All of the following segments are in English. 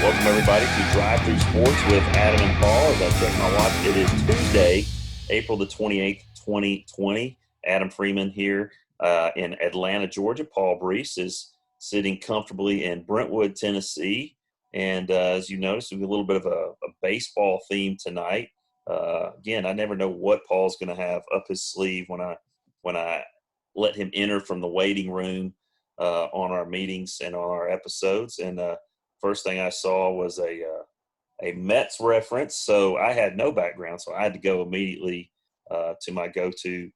Welcome, everybody, to Drive Through Sports with Adam and Paul. As I check my watch, it is Tuesday, April the 28th, 2020. Adam Freeman here in Atlanta, Georgia. Paul Brees is sitting comfortably in Brentwood, Tennessee. And as you notice, we have a little bit of a baseball theme tonight. Again, I never know what Paul's going to have up his sleeve when I let him enter from the waiting room on our meetings and on our episodes. And first thing I saw was a Mets reference, so I had no background, so I had to go immediately to my go-to,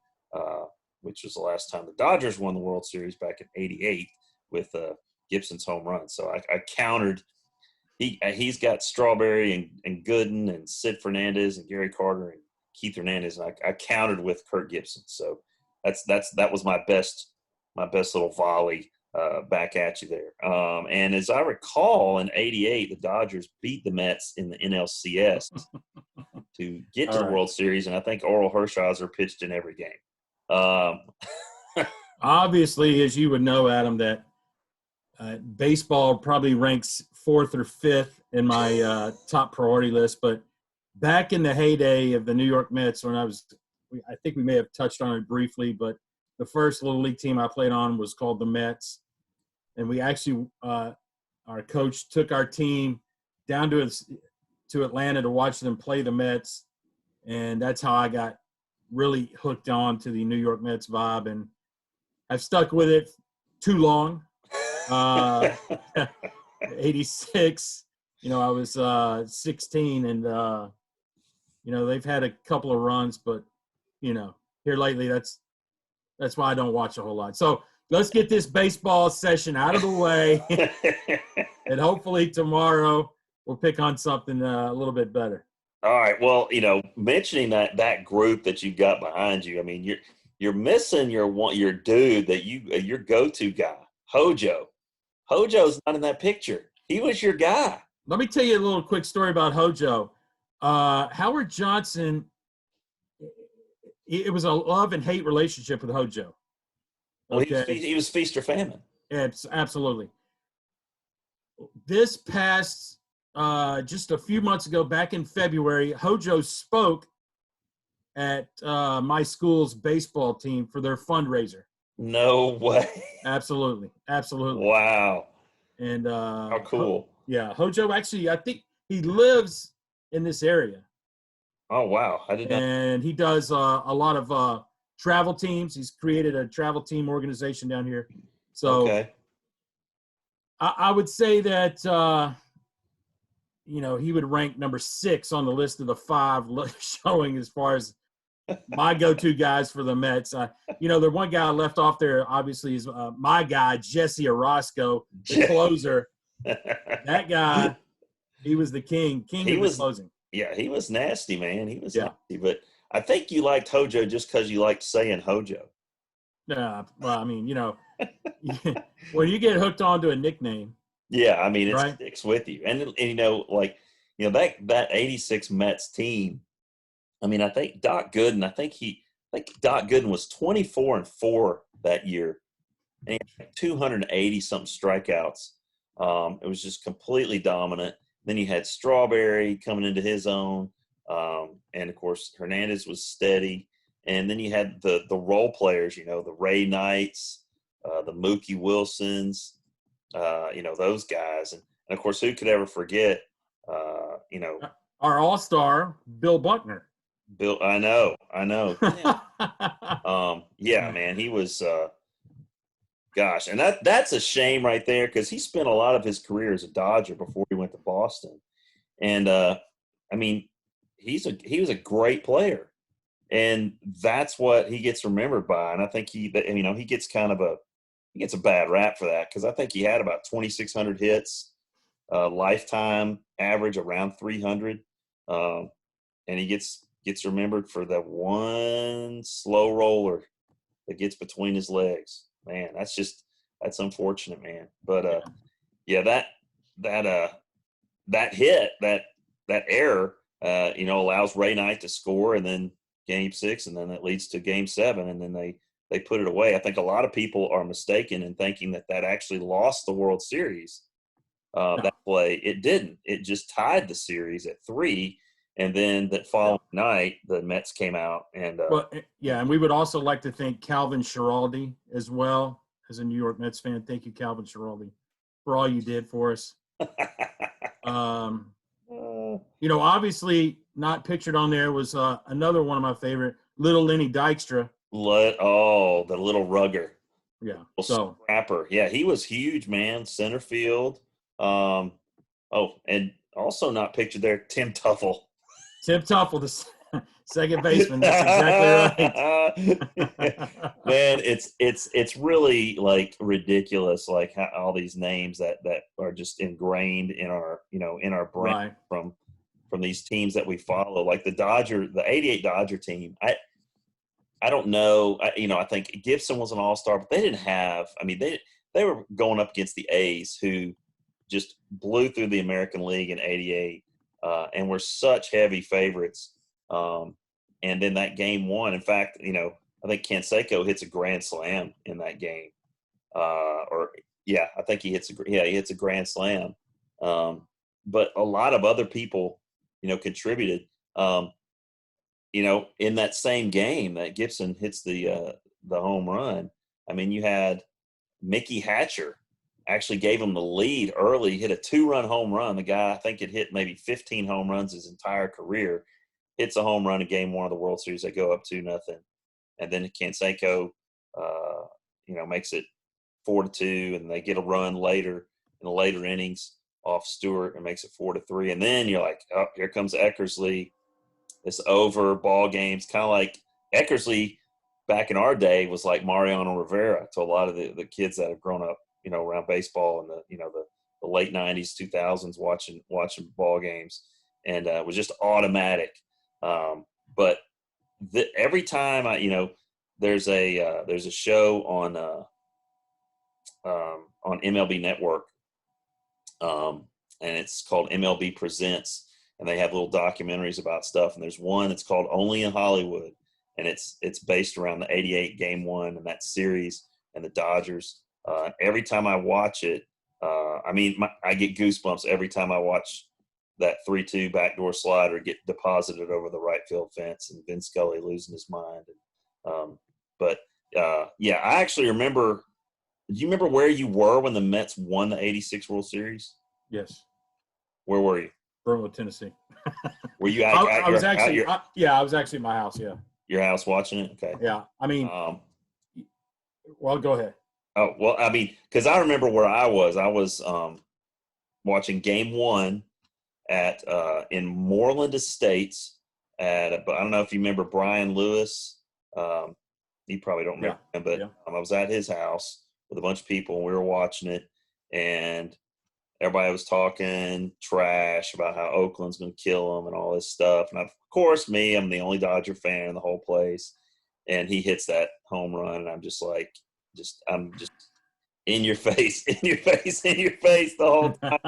which was the last time the Dodgers won the World Series back in '88 with Gibson's home run. So I countered. He's got Strawberry and Gooden and Sid Fernandez and Gary Carter and Keith Hernandez, and I countered with Kirk Gibson. So that was my best little volley back at you there. And as I recall, in '88, the Dodgers beat the Mets in the NLCS to get to the World Series, and I think Oral Hershiser pitched in every game. Obviously, as you would know, Adam, that baseball probably ranks 4th or 5th in my top priority list. But back in the heyday of the New York Mets, when I think we may have touched on it briefly, but the first little league team I played on was called the Mets. And we actually, our coach took our team down to Atlanta to watch them play the Mets. And that's how I got really hooked on to the New York Mets vibe. And I've stuck with it too long. 86, I was 16, and, they've had a couple of runs, but, here lately, that's why I don't watch a whole lot. So let's get this baseball session out of the way, and hopefully tomorrow we'll pick on something a little bit better. All right. Well, mentioning that group that you've got behind you, I mean, you're missing your dude that your go-to guy, Hojo. Hojo's not in that picture. He was your guy. Let me tell you a little quick story about Hojo. Howard Johnson, it was a love and hate relationship with Hojo. Okay. Well, he was feast or famine. Absolutely. This past, just a few months ago, back in February, Hojo spoke at my school's baseball team for their fundraiser. No way. Absolutely. Wow. And how cool. Hojo actually, I think he lives in this area. Oh, wow. I did not. And he does a lot of travel teams. He's created a travel team organization down here. So okay. I would say that, he would rank number 6 on the list of the 5 showing as far as my go-to guys for the Mets. The one guy left off there, obviously, is my guy, Jesse Orosco, the closer. That guy, he was the king of the closing. Yeah, he was nasty, man. He was nasty. But I think you liked Hojo just because you liked saying Hojo. Yeah, well, I mean, when you get hooked onto a nickname. Yeah, I mean, it sticks with you. And that 86 Mets team, I mean, I think Doc Gooden, Doc Gooden was 24-4 that year. And he had 280-something strikeouts. It was just completely dominant. Then you had Strawberry coming into his own. And, of course, Hernandez was steady. And then you had the role players, the Ray Knights, the Mookie Wilsons, those guys. And, of course, who could ever forget, our all-star, Bill Buckner. Bill, I know. Yeah, man, he was gosh, and that's a shame right there because he spent a lot of his career as a Dodger before he went to Boston. And I mean, he was a great player. And that's what he gets remembered by. And I think he gets a bad rap for that because I think he had about 2,600 hits, lifetime average around 300. And he gets remembered for that one slow roller that gets between his legs. Man, that's unfortunate, man. But that hit, that error, allows Ray Knight to score, and then Game 6, and then that leads to Game 7, and then they put it away. I think a lot of people are mistaken in thinking that actually lost the World Series. No. that play. It didn't. It just tied the series at 3. And then that following night, the Mets came out and Well, yeah, and we would also like to thank Calvin Schiraldi as well as a New York Mets fan. Thank you, Calvin Schiraldi, for all you did for us. Obviously not pictured on there was another one of my favorite, Little Lenny Dykstra. the little rugger. Yeah. So scrapper. Yeah, he was huge, man. Center field. And also not pictured there, Tim Tuffle. Tim Tuffle, the second baseman. That's exactly right. Man, it's really like ridiculous, like how all these names that are just ingrained in our brain right. from these teams that we follow, like the '88 Dodger team. I don't know. I think Gibson was an all-star, but they didn't have. I mean, they were going up against the A's, who just blew through the American League in '88, and were such heavy favorites. And then that game one. In fact, I think Canseco hits a grand slam in that game. I think he hits a grand slam. But a lot of other people, contributed. In that same game that Gibson hits the home run, I mean, you had Mickey Hatcher actually gave him the lead early, hit a 2-run home run. The guy, I think, had hit maybe 15 home runs his entire career, hits a home run in game one of the World Series. They go up 2-0. And then Canseco, makes it 4-2, and they get a run later in the later innings off Stewart and makes it 4-3. And then you're like, oh, here comes Eckersley. It's over, ball games, kind of like Eckersley back in our day was like Mariano Rivera to a lot of the kids that have grown up, around baseball in the late 90s, 2000s, watching ball games, and it was just automatic. But every time there's a show on MLB Network, and it's called MLB Presents. And they have little documentaries about stuff. And there's one that's called Only in Hollywood. And it's based around the '88 Game 1 and that series and the Dodgers. Every time I watch it, I get goosebumps every time I watch that 3-2 backdoor slider get deposited over the right field fence and Vin Scully losing his mind. I actually remember – do you remember where you were when the Mets won the '86 World Series? Yes. Where were you? Brentwood, Tennessee. Were you I was actually at my house. Yeah. Your house watching it? Okay. Yeah. I mean, well, go ahead. Oh, well, I mean, because I remember where I was. I was watching game 1 at in Moreland Estates but I don't know if you remember Brian Lewis. You probably don't remember him, but I was at his house with a bunch of people, and we were watching it, and everybody was talking trash about how Oakland's going to kill them and all this stuff. And of course, I'm the only Dodger fan in the whole place. And he hits that home run, and I'm just like, I'm just in your face, in your face, in your face the whole time.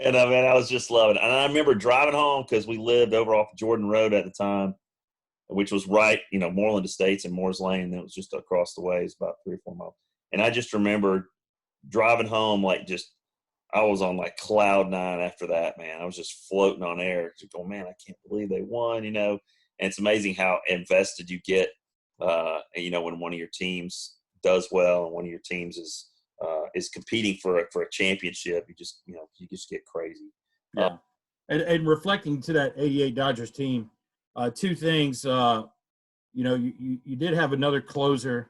And I was just loving it. And I remember driving home because we lived over off Jordan Road at the time, which was right, Moreland Estates and Moore's Lane. And it was just across the way. It's about 3 or 4 miles. And I just remember driving home I was on like cloud 9 after that, man. I was just floating on air, just going, man, I can't believe they won, And it's amazing how invested you get, when one of your teams does well and one of your teams is competing for a championship. You just get crazy. Yeah. And reflecting to that '88 Dodgers team, 2 things. You did have another closer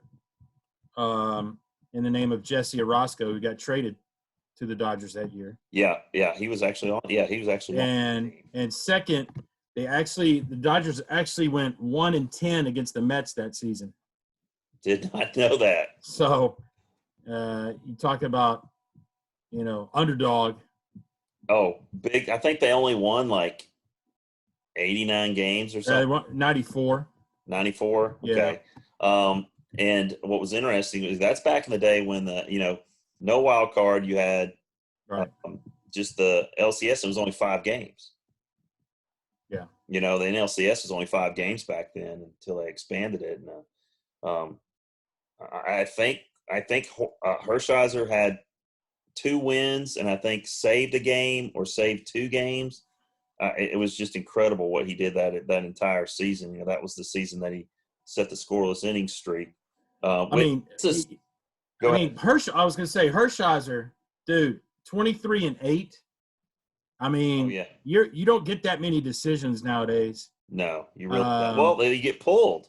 in the name of Jesse Orosco, who got traded to the Dodgers that year. Yeah, he was actually on. Yeah, he was actually on. And second, the Dodgers actually went 1-10 against the Mets that season. Did not know that. So you talk about, underdog. Oh, big. I think they only won like 89 games or something. They won 94. 94? Okay. Yeah. And what was interesting is that's back in the day when no wild card. You had just the LCS. It was only 5 games. Yeah. The NLCS was only 5 games back then until they expanded it. And I think Hershiser had 2 wins and I think saved a game or saved 2 games. It was just incredible what he did that entire season. You know, that was the season that he set the scoreless innings streak. I mean, go ahead. I was going to say Hershiser, dude, 23-8. I mean, you don't get that many decisions nowadays. No, you really don't. Well, they get pulled.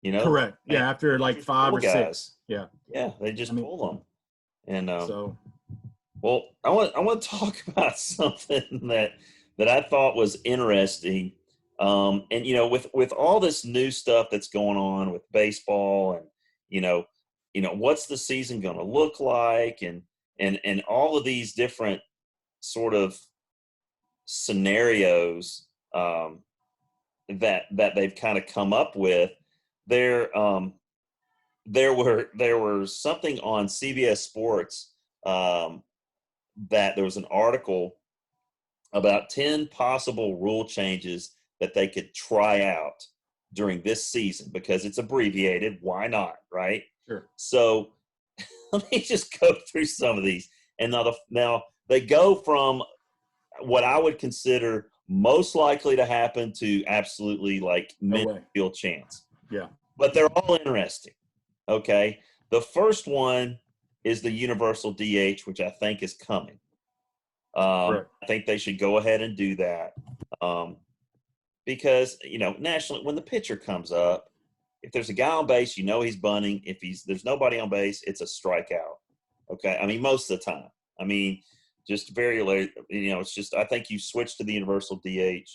You know, correct. Yeah, after like 5 or 6. Yeah, they just pull them. And so, well, I want to talk about something that I thought was interesting. And you know, with all this new stuff that's going on with baseball, and you know, what's the season going to look like, and all of these different sort of scenarios that they've kind of come up with. There were something on CBS Sports that there was an article about 10 possible rule changes that they could try out during this season because it's abbreviated. Why not, right? Sure. So let me just go through some of these. And now they go from what I would consider most likely to happen to absolutely like minuscule chance. Yeah. But they're all interesting. Okay. The first one is the universal DH, which I think is coming. I think they should go ahead and do that. Because, you know, nationally, when the pitcher comes up, if there's a guy on base, you know he's bunting. If there's nobody on base, it's a strikeout. Okay. I mean, most of the time. I mean, just very late, you know, it's just, I think you switch to the universal DH,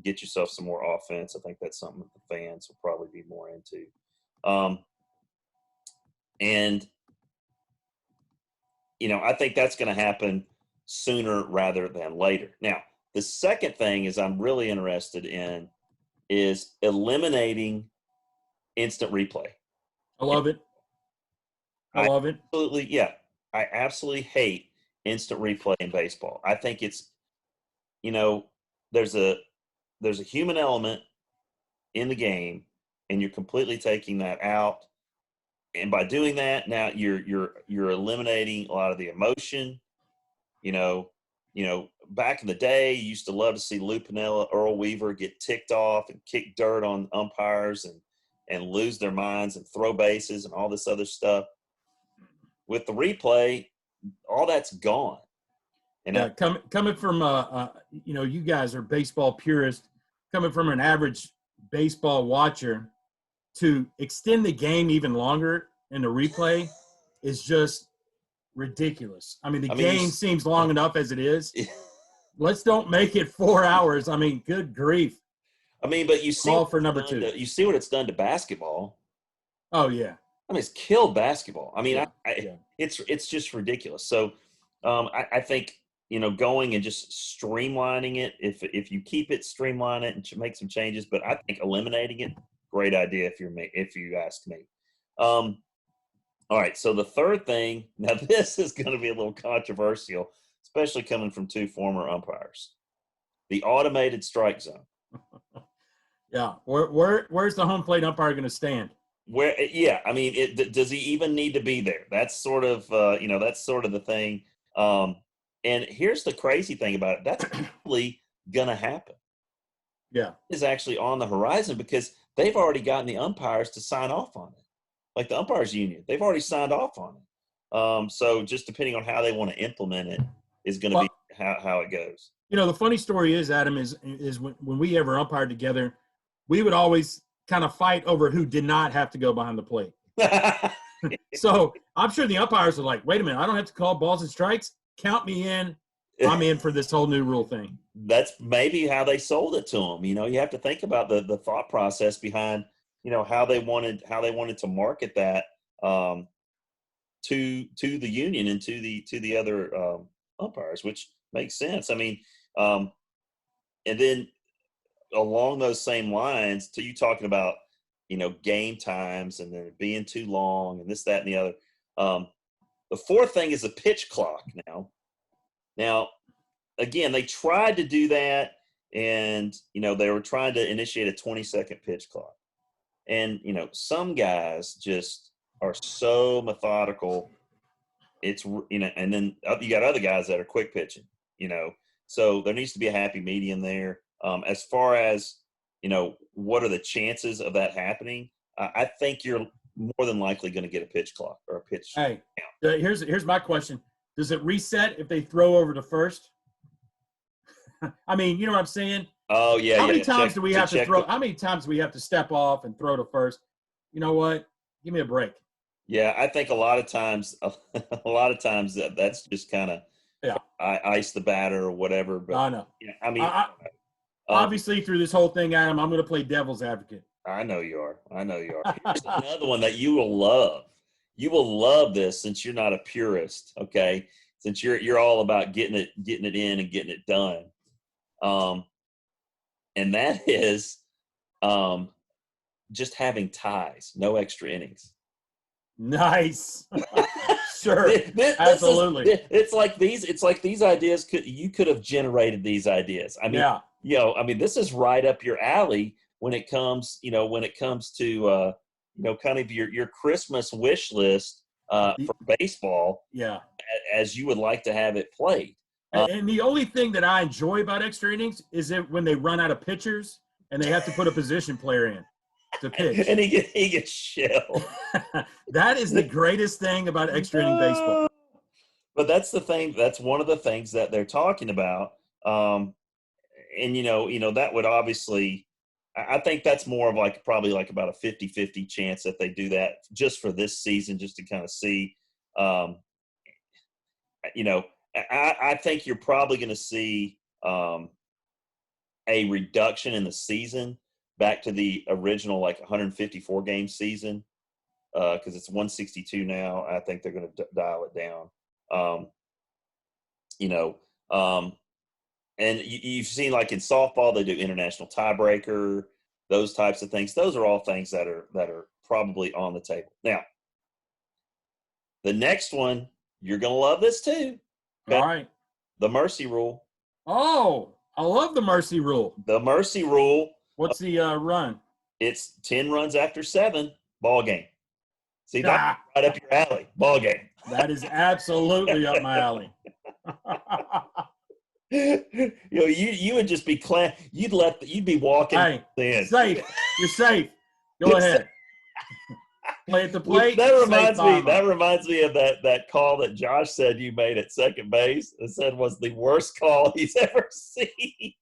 get yourself some more offense. I think that's something that the fans will probably be more into. And, you know, I think that's going to happen sooner rather than later. Now, the second thing is I'm really interested in is eliminating instant replay. I love it. I love it. Absolutely, yeah. I absolutely hate instant replay in baseball. I think it's, you know, there's a human element in the game, and you're completely taking that out. And by doing that, now you're eliminating a lot of the emotion. You know, back in the day, you used to love to see Lou Piniella, Earl Weaver get ticked off and kick dirt on umpires and lose their minds and throw bases and all this other stuff. With the replay, all that's gone. And coming from you know, you guys are baseball purists. Coming from an average baseball watcher, to extend the game even longer in the replay is just ridiculous. I mean, the game seems long enough as it is. Let's don't make it 4 hours. I mean, good grief. I mean, but you see, all for number 2. You see what it's done to basketball. Oh yeah. I mean, it's killed basketball. I mean, it's just ridiculous. So, I think, you know, going and just streamlining it. If you keep it, streamline it, and make some changes. But I think eliminating it, great idea if you ask me. All right. So the third thing. Now this is going to be a little controversial, especially coming from 2 former umpires. The automated strike zone. Yeah. Where's the home plate umpire going to stand? Yeah. I mean, does he even need to be there? That's sort of you know, that's sort of the thing. And here's the crazy thing about it. That's probably going to happen. Yeah. Is actually on the horizon because they've already gotten the umpires to sign off on it. Like the umpires union, they've already signed off on it. So just depending on how they want to implement it is going to be how it goes. You know, the funny story is, Adam, is when we ever umpired together, we would always kind of fight over who did not have to go behind the plate. So I'm sure the umpires are like, wait a minute, I don't have to call balls and strikes. Count me in. I'm in for this whole new rule thing. That's maybe how they sold it to them. You know, you have to think about the thought process behind, you know, how they wanted to market that to the union and to the other umpires, which makes sense. I mean, and then along those same lines, to you talking about, you know, game times and then it being too long and this, that, and the other. The fourth thing is a pitch clock now. Now, again, they tried to do that, and, you know, they were trying to initiate a 20-second pitch clock. And, you know, some guys just are so methodical it's, and then you got other guys that are quick pitching, so there needs to be a happy medium there. As far as, what are the chances of that happening? I think you're more than likely going to get a pitch clock or a pitch. Hey, here's my question. Does it reset if they throw over to first? I mean, you know what I'm saying? Oh, yeah. How many yeah. times do we have to throw? The, How many times do we have to step off and throw to first? You know what? Give me a break. Yeah, I think a lot of times that's just kind of ice the batter or whatever. But I know. I mean, obviously, through this whole thing, Adam, I'm going to play devil's advocate. I know you are. Here's another one that you will love. You will love this since you're not a purist. Okay, since you're all about getting it in and getting it done. And that is just having ties, no extra innings. Nice. Sure. Absolutely. It's like these ideas you could have generated these ideas. I mean, this is right up your alley when it comes to kind of your Christmas wish list for baseball. Yeah. As you would like to have it played. And the only thing that I enjoy about extra innings is that when they run out of pitchers and they have to put a position player in to pitch. And he gets shelled. That is the greatest thing about extra inning baseball. But that's the thing. That's one of the things that they're talking about. And that would obviously, I think that's more of probably about a 50-50 chance that they do that just for this season, just to kind of see. I think you're probably going to see a reduction in the season back to the original 154 game season because it's 162 now. I think they're going to dial it down. And you've seen in softball they do international tiebreaker, those types of things. Those are all things that are probably on the table. Now, the next one, you're going to love this too. Okay? All right. The mercy rule. Oh, I love the mercy rule. The mercy rule. What's the run? It's 10 runs after 7, ball game. See, that's right up your alley, ball game. That is absolutely up my alley. You would just be you'd be walking. Hey, safe. You're safe. Go ahead. Play at the plate. That reminds me of that call that Josh said you made at second base. It said was the worst call he's ever seen.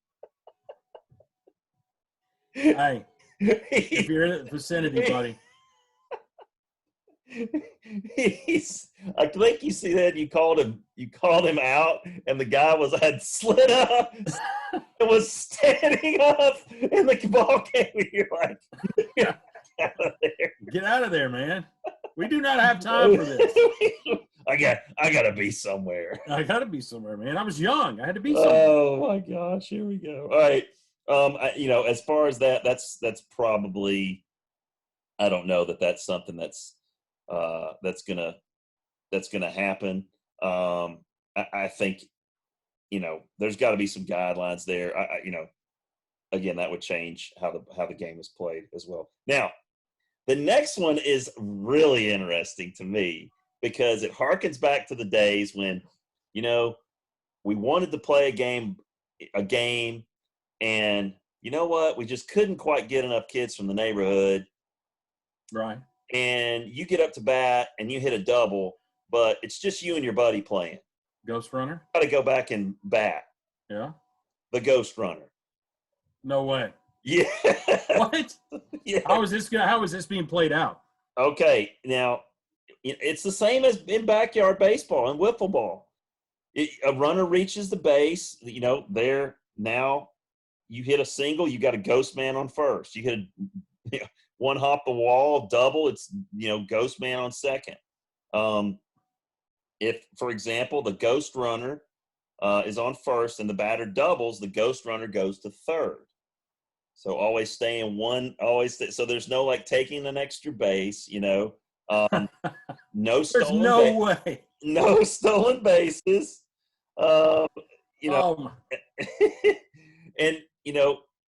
Hey, if you're in the vicinity, buddy. I think you see that you called him out, and the guy had slid up and was standing up in the ball game. You're like, get out of there. Get out of there, man. We do not have time for this. I gotta be somewhere. I gotta be somewhere, man. I was young. I had to be somewhere. Oh my gosh, here we go. All right. As far as that's probably, I don't know that's something that's gonna happen. I think, there's got to be some guidelines there. Again, that would change how the game is played as well. Now, the next one is really interesting to me because it harkens back to the days when, we wanted to play a game, and you know what? We just couldn't quite get enough kids from the neighborhood. Right. And you get up to bat and you hit a double, but it's just you and your buddy playing. Ghost runner? Got to go back and bat. Yeah. The ghost runner. No way. Yeah. What? Yeah. How is this being played out? Okay. Now, it's the same as in backyard baseball and wiffle ball. A runner reaches the base, there now you hit a single, you got a ghost man on first. You hit a one hop the wall, double, it's, ghost man on second. If, for example, the ghost runner is on first and the batter doubles, the ghost runner goes to third. So always stay in one, so there's no taking an extra base, no stolen way. No stolen bases. And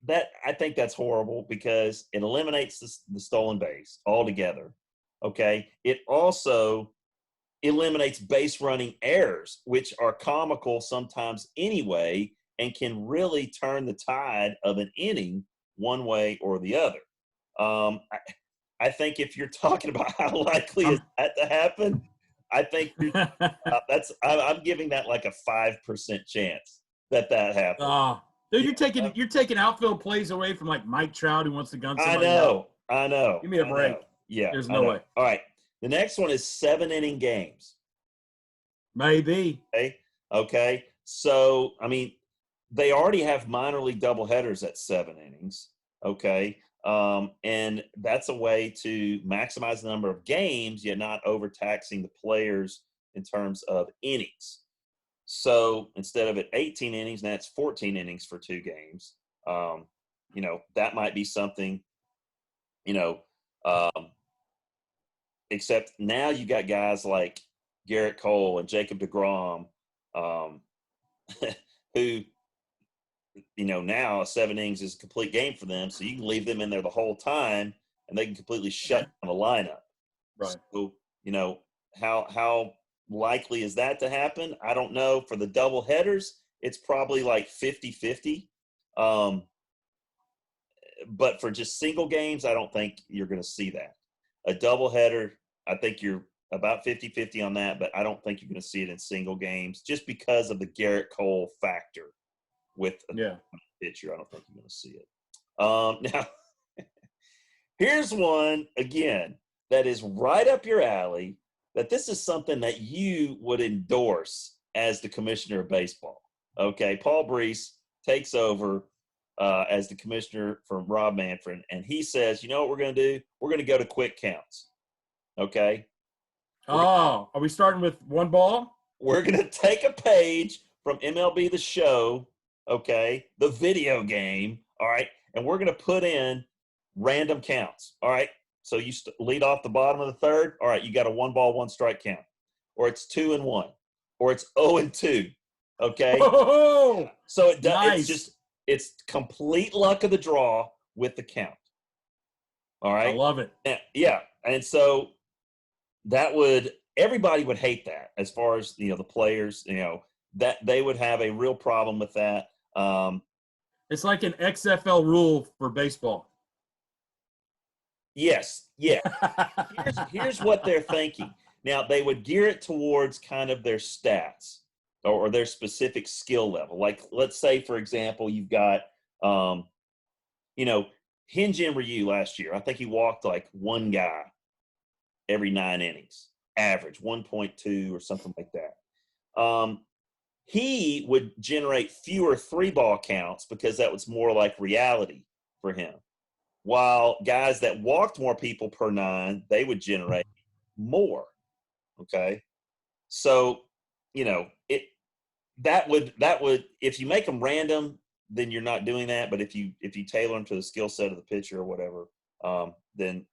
that, I think that's horrible because it eliminates the stolen base altogether. Okay. It also eliminates base running errors, which are comical sometimes anyway, and can really turn the tide of an inning one way or the other. I think if you're talking about how likely is that to happen, I think I'm giving that like a 5% chance that happens. Dude, you're taking outfield plays away from like Mike Trout who wants to gun somebody out. I know. Give me a break. Yeah, there's no way. All right, the next one is 7-inning games. Maybe. Okay. So I mean, they already have minor league doubleheaders at 7 innings. Okay. And that's a way to maximize the number of games, yet not overtaxing the players in terms of innings. So instead of 18 innings, now it's 14 innings for 2 games. That might be something, except now you got guys like Garrett Cole and Jacob deGrom, who, now 7 innings is a complete game for them. So you can leave them in there the whole time and they can completely shut down the lineup. Right. So, how likely is that to happen? I don't know. For the double headers, it's probably like 50-50. But for just single games, I don't think you're going to see that. A double header, I think you're about 50-50 on that, but I don't think you're going to see it in single games just because of the Garrett Cole factor with a pitcher. I don't think you're going to see it. Now, here's one, again, that is right up your alley, that this is something that you would endorse as the commissioner of baseball. Okay, Paul Brees takes over as the commissioner from Rob Manfred, and he says, you know what we're going to do? We're going to go to quick counts. Okay? Are we starting with 1 ball? We're going to take a page from MLB The Show, okay, the video game, all right, and we're going to put in random counts, all right? So you lead off the bottom of the third, all right, you got a 1 ball, 1 strike count, or it's 2-1, or it's 0-2, okay? Oh, so it does. Nice. It's complete luck of the draw with the count. All right. I love it. Yeah. And so everybody would hate that as far as, the players, that they would have a real problem with that. It's like an XFL rule for baseball. Yes. Yeah. Here's what they're thinking. Now, they would gear it towards kind of their stats or their specific skill level. Like, let's say, for example, you've got, Hyun-Jin Ryu last year. I think he walked like 1 guy every 9 innings, average 1.2 or something like that. He would generate fewer 3-ball counts because that was more like reality for him. While guys that walked more people per 9, they would generate more. Okay. So, that would if you make them random, then you're not doing that. But if you tailor them to the skill set of the pitcher or whatever, then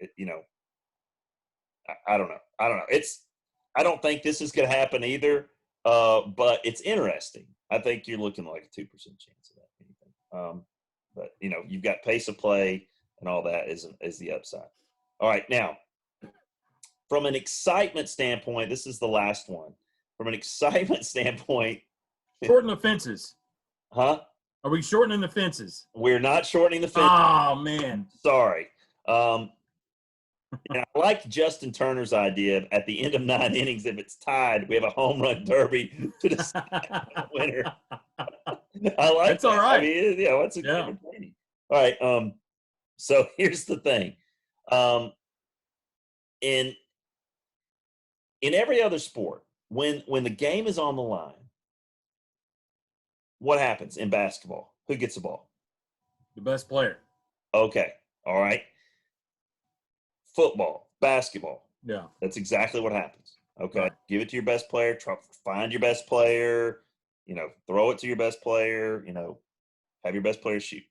I don't know. I don't think this is going to happen either. But it's interesting. I think you're looking like a 2% chance of that. But you've got pace of play and all that is the upside. All right, now from an excitement standpoint, this is the last one. From an excitement standpoint, shorten the fences. Huh? Are we shortening the fences? We're not shortening the fences. Oh, man. Sorry. And I like Justin Turner's idea of at the end of 9 innings, if it's tied, we have a home run derby to decide the winner. I like That's all right. I mean, it's entertaining. All right. So here's the thing. In every other sport, when the game is on the line, what happens in basketball? Who gets the ball? The best player. Okay. All right. Football, basketball. Yeah. That's exactly what happens. Okay. Right. Give it to your best player. Try find your best player. Throw it to your best player. Have your best player shoot.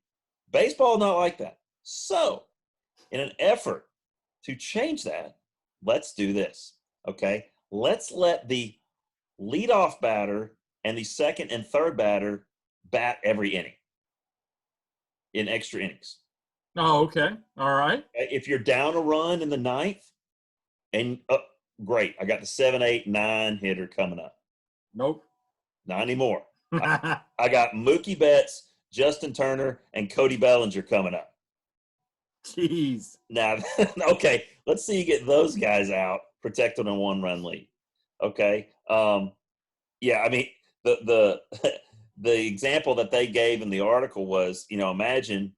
Baseball, not like that. So, in an effort to change that, let's do this. Okay. Let's let the leadoff batter and the second and third batter bat every inning in extra innings. Oh, okay. All right. If you're down a run in the 9th and great. I got the 7, 8, 9 hitter coming up. Nope. Not anymore. I got Mookie Betts, Justin Turner, and Cody Bellinger coming up. Jeez. Now, okay, let's see you get those guys out protected in a one-run lead. Okay. Yeah, I mean, the the example that they gave in the article was, imagine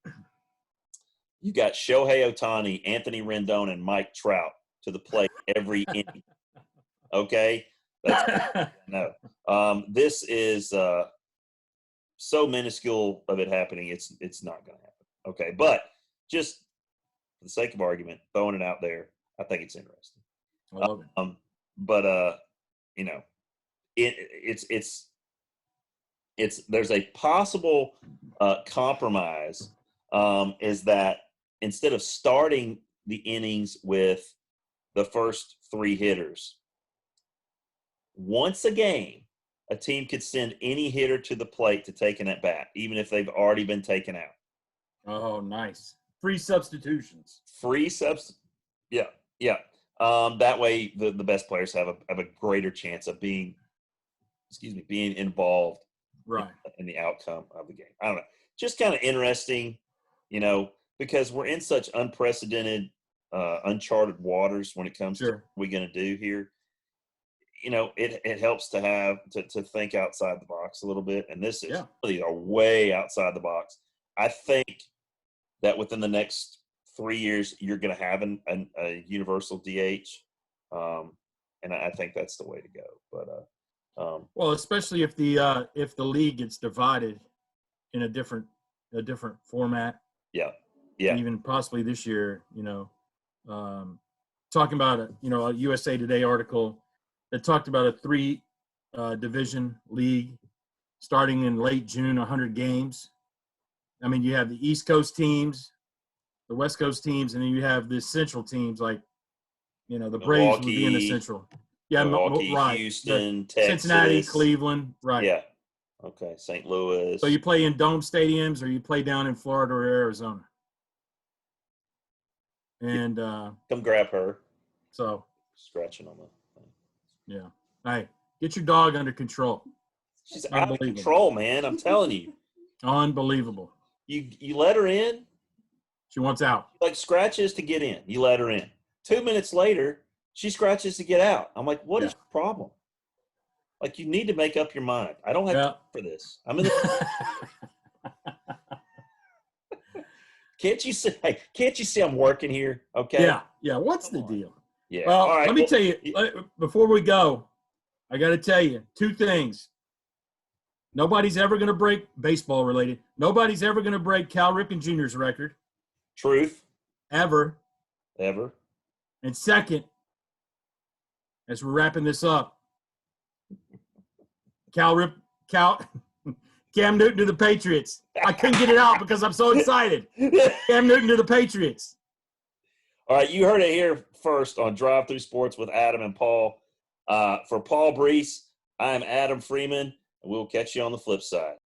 you got Shohei Ohtani, Anthony Rendon, and Mike Trout to the plate every inning. Okay, that's no. This is so minuscule of it happening. It's not going to happen. Okay, but just for the sake of argument, throwing it out there, I think it's interesting. I love it. But it's there's a possible compromise is that instead of starting the innings with the first 3 hitters, once a game, a team could send any hitter to the plate to take an at bat, even if they've already been taken out. Oh, nice. Free substitutions. Yeah. That way, the best players have a greater chance of being involved right in the outcome of the game. I don't know. Just kind of interesting, because we're in such unprecedented, uncharted waters when it comes to what we're going to do here. It helps to have to think outside the box a little bit, and this is really a way outside the box. I think that within the next 3 years, you're going to have a universal DH, and I think that's the way to go. But well, especially if the league gets divided in a different format. Yeah. Even possibly this year, talking about a USA Today article that talked about a 3 division league starting in late June, 100 games. I mean, you have the East Coast teams, the West Coast teams, and then you have the Central teams like, the Braves would be in the Central. Yeah, Milwaukee, right. Houston, Texas. Cincinnati, Cleveland, right. Yeah. Okay, St. Louis. So you play in dome stadiums or you play down in Florida or Arizona. And come grab her. So scratching on the thing. Yeah. Hey, get your dog under control. She's out of control, man. I'm telling you. Unbelievable. You let her in. She wants out. Like scratches to get in. You let her in. 2 minutes later, she scratches to get out. I'm like, what is your problem? Like, you need to make up your mind. I don't have time for this. I'm in the Can't you see I'm working here? Okay. Yeah. What's the deal? Yeah. Well, all right. Let me tell you, before we go, I got to tell you 2 things. Nobody's ever going to break, baseball related, nobody's ever going to break Cal Ripken Jr.'s record. Truth. Ever. And second, as we're wrapping this up, Cam Newton to the Patriots. I couldn't get it out because I'm so excited. Cam Newton to the Patriots. All right, you heard it here first on Drive Through Sports with Adam and Paul. For Paul Brees, I am Adam Freeman, and we'll catch you on the flip side.